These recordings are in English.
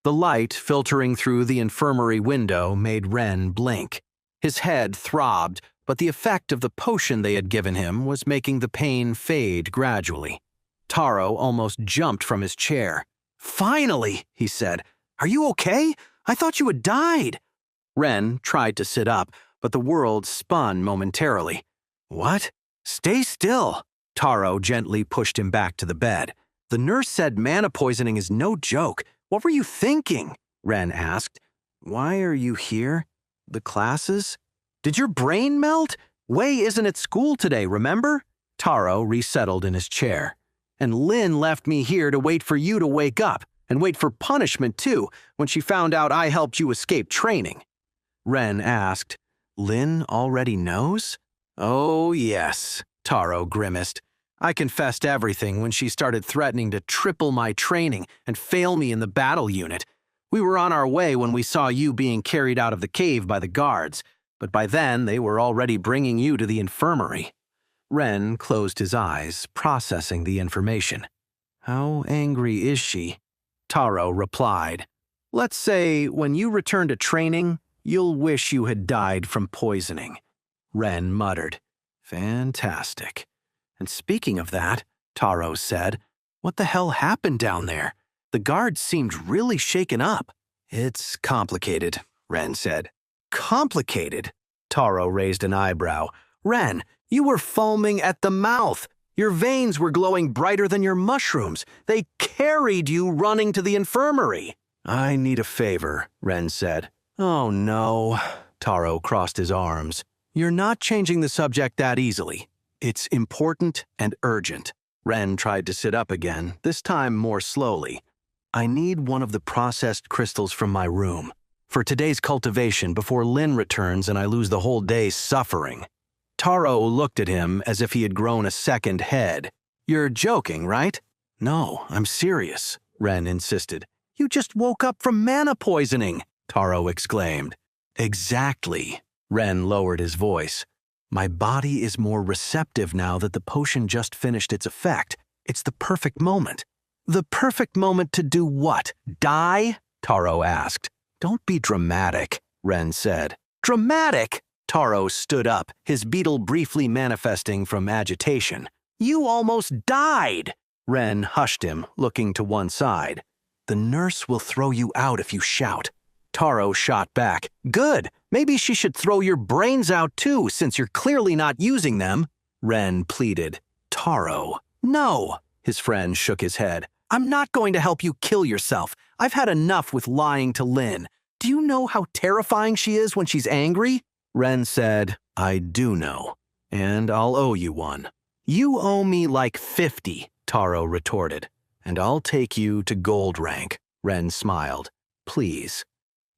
The light filtering through the infirmary window made Ren blink. His head throbbed, but the effect of the potion they had given him was making the pain fade gradually. Taro almost jumped from his chair. "Finally," he said. "Are you okay? I thought you had died." Ren tried to sit up, but the world spun momentarily. "What? Stay still." Taro gently pushed him back to the bed. "The nurse said mana poisoning is no joke. What were you thinking?" Ren asked. "Why are you here? The classes? Did your brain melt? Wei isn't at school today, remember?" Taro resettled in his chair. "And Lin left me here to wait for you to wake up, and wait for punishment too, when she found out I helped you escape training." Ren asked, "Lin already knows?" "Oh, yes," Taro grimaced. "I confessed everything when she started threatening to triple my training and fail me in the battle unit. We were on our way when we saw you being carried out of the cave by the guards, but by then they were already bringing you to the infirmary." Ren closed his eyes, processing the information. "How angry is she?" Taro replied, "Let's say when you return to training, you'll wish you had died from poisoning." Ren muttered, "Fantastic. And speaking of that," Taro said, "what the hell happened down there? The guards seemed really shaken up." "It's complicated," Ren said. "Complicated?" Taro raised an eyebrow. "Ren, you were foaming at the mouth. Your veins were glowing brighter than your mushrooms. They carried you running to the infirmary." "I need a favor," Ren said. "Oh no." Taro crossed his arms. "You're not changing the subject that easily. It's important and urgent." Ren tried to sit up again, this time more slowly. "I need one of the processed crystals from my room for today's cultivation before Lin returns and I lose the whole day suffering." Taro looked at him as if he had grown a second head. "You're joking, right?" "No, I'm serious," Ren insisted. "You just woke up from mana poisoning," Taro exclaimed. "Exactly." Ren lowered his voice. "My body is more receptive now that the potion just finished its effect. It's the perfect moment." "The perfect moment to do what? Die?" Taro asked. "Don't be dramatic," Ren said. "Dramatic?" Taro stood up, his beetle briefly manifesting from agitation. "You almost died!" Ren hushed him, looking to one side. "The nurse will throw you out if you shout." Taro shot back. "Good! Maybe she should throw your brains out too, since you're clearly not using them." Ren pleaded. "Taro." "No!" His friend shook his head. "I'm not going to help you kill yourself. I've had enough with lying to Lin. Do you know how terrifying she is when she's angry?" Ren said, "I do know, and I'll owe you one." "You owe me like 50, Taro retorted. "And I'll take you to gold rank," Ren smiled. "Please."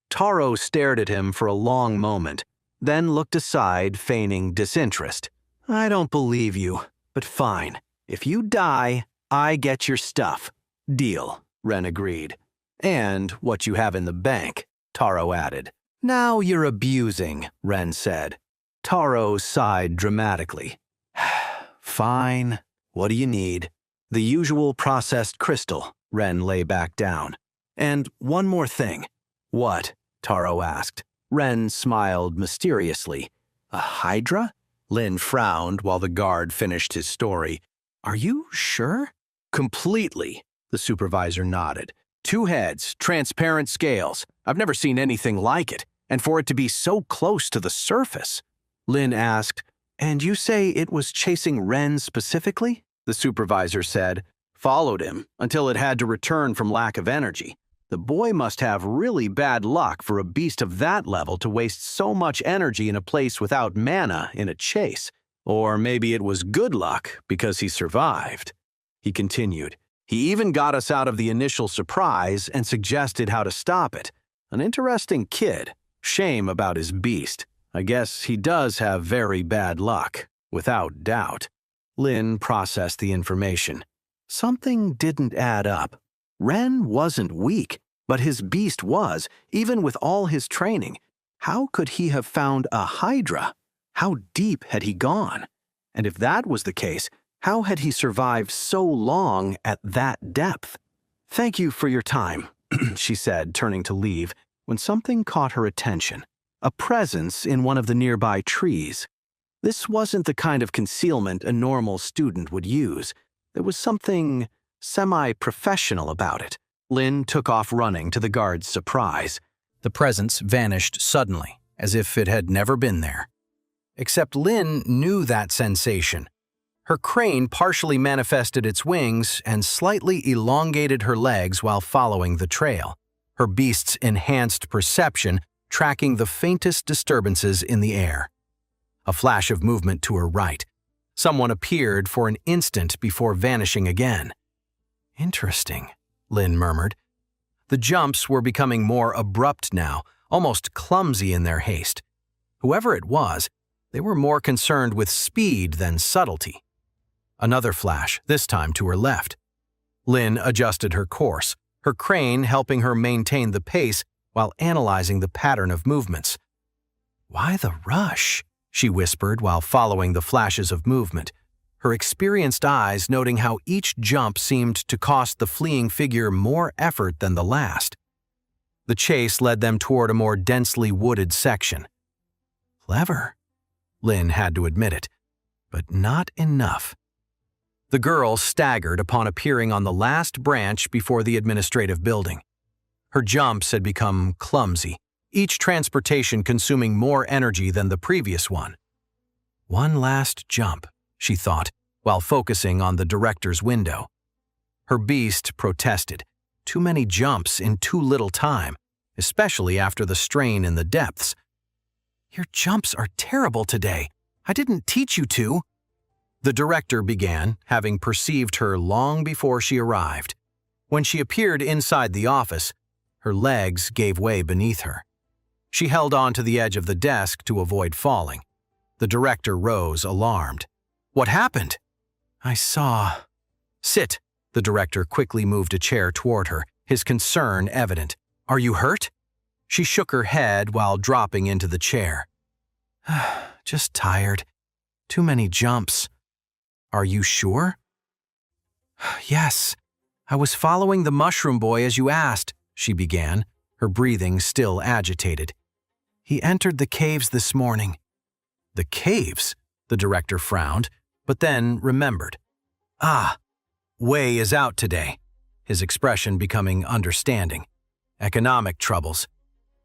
Taro stared at him for a long moment, then looked aside, feigning disinterest. "I don't believe you, but fine. If you die, I get your stuff." "Deal," Ren agreed. "And what you have in the bank," Taro added. "Now you're abusing," Ren said. Taro sighed dramatically. "Fine. What do you need?" "The usual processed crystal," Ren lay back down. "And one more thing." "What?" Taro asked. Ren smiled mysteriously. "A hydra?" Lin frowned while the guard finished his story. "Are you sure?" "Completely," the supervisor nodded. "2 heads, transparent scales. I've never seen anything like it, and for it to be so close to the surface." Lin asked, "And you say it was chasing Ren specifically?" The supervisor said, "Followed him until it had to return from lack of energy. The boy must have really bad luck for a beast of that level to waste so much energy in a place without mana in a chase. Or maybe it was good luck because he survived." He continued, "He even got us out of the initial surprise and suggested how to stop it. An interesting kid. Shame about his beast. I guess he does have very bad luck, without doubt." Lin processed the information. Something didn't add up. Ren wasn't weak, but his beast was, even with all his training. How could he have found a hydra? How deep had he gone? And if that was the case, how had he survived so long at that depth? "Thank you for your time," she said, turning to leave, when something caught her attention. A presence in one of the nearby trees. This wasn't the kind of concealment a normal student would use. There was something semi-professional about it. Lynn took off running to the guard's surprise. The presence vanished suddenly, as if it had never been there. Except Lynn knew that sensation. Her crane partially manifested its wings and slightly elongated her legs while following the trail, her beast's enhanced perception tracking the faintest disturbances in the air. A flash of movement to her right. Someone appeared for an instant before vanishing again. Interesting, Lynn murmured. The jumps were becoming more abrupt now, almost clumsy in their haste. Whoever it was, they were more concerned with speed than subtlety. Another flash, this time to her left. Lynn adjusted her course, her crane helping her maintain the pace while analyzing the pattern of movements. "Why the rush?" she whispered while following the flashes of movement, her experienced eyes noting how each jump seemed to cost the fleeing figure more effort than the last. The chase led them toward a more densely wooded section. Clever, Lynn had to admit it, but not enough. The girl staggered upon appearing on the last branch before the administrative building. Her jumps had become clumsy, each transportation consuming more energy than the previous one. One last jump, she thought, while focusing on the director's window. Her beast protested. Too many jumps in too little time, especially after the strain in the depths. "Your jumps are terrible today. I didn't teach you to." The director began, having perceived her long before she arrived. When she appeared inside the office, her legs gave way beneath her. She held on to the edge of the desk to avoid falling. The director rose, alarmed. "What happened?" "I saw." "Sit." The director quickly moved a chair toward her, his concern evident. "Are you hurt?" She shook her head while dropping into the chair. "Just tired. Too many jumps." "Are you sure?" "Yes. I was following the mushroom boy as you asked," she began, her breathing still agitated. "He entered the caves this morning." "The caves?" The director frowned, but then remembered. "Ah, Wei is out today," his expression becoming understanding. "Economic troubles.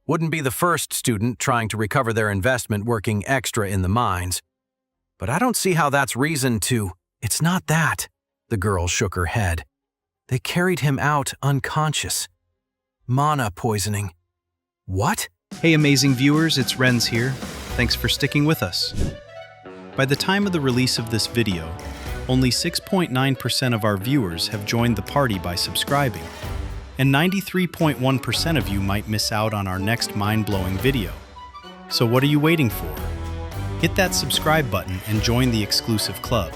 Wouldn't be the first student trying to recover their investment working extra in the mines. But I don't see how that's reason to—" "It's not that," the girl shook her head. "They carried him out unconscious. Mana poisoning." "What?" Hey amazing viewers, it's Renz here. Thanks for sticking with us. By the time of the release of this video, only 6.9% of our viewers have joined the party by subscribing, and 93.1% of you might miss out on our next mind-blowing video. So what are you waiting for? Hit that subscribe button and join the exclusive club.